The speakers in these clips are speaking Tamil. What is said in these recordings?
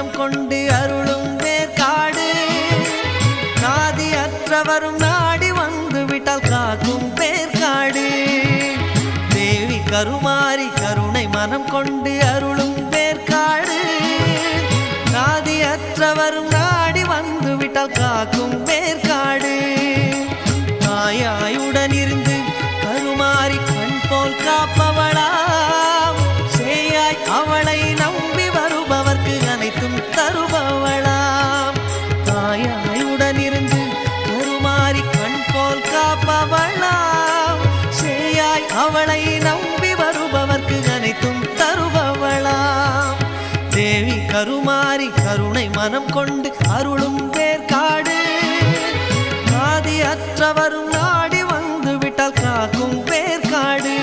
மனம் கொண்டு அருளும் வேர்காடு நாதி அற்றவரும் நாடி வந்து விட்டால் காக்கும் வேர்காடு தேவி கருமாரி கருணை மனம் கொண்டு அருளும் வேர்காடு நாதி அற்றவரும் நாடி வந்து விட்டால் காக்கும் வேர்காடு தாயாயுடன் இருந்து கருமாரி கண் போல் காப்பவளாம் சேயாய் அவளை நம்பி வருபவர்க்கு அனைத்தும் தருபவளாம் தாயாயுடன் இருந்து கருமாரி கண் போல் காப்பவளாம் சேயாய் அவளை நம்பி வருபவர்க்கு அனைத்தும் தருபவளாம் தேவி கருமாரி கருணை மனம் கொண்டு அருளும் வேர்காடு நாதி அற்றவரும் நாடி வந்து விட்டால் காக்கும் வேர்காடு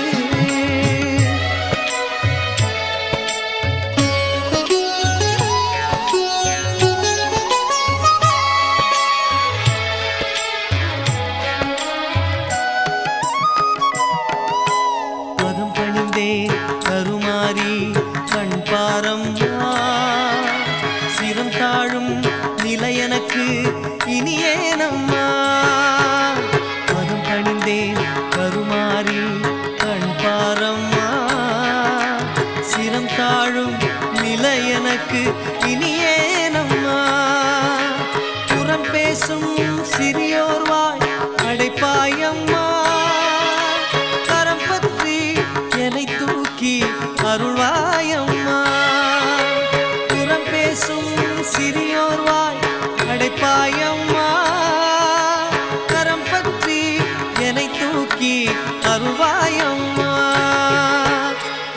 பதம் பணிந்தே கருமாரி கண் பாரம்மா சிரம் தாழும் நிலை எனக்கு இனியேனம்மா பதம் பணிந்தேன் கருமாரி கண் பாரம்மா சிரம் தாழும் நிலை எனக்கு இனியேனம்மா புறம் பேசும் சிறியோர் வாய் அடைப்பாயம்மா கரம் பற்றி என்னை தூக்கி அருள்வாயம்மா புறம் பேசும் சிறியோர் வாய் அடைப்பாயம்மா கரம் பற்றி என்னை தூக்கி அருள்வாயம்மா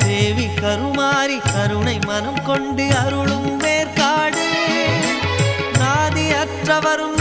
தேவி கருமாரி கருணை மனம் கொண்டு அருளும் வேர்காடு நாதி அற்றவரும்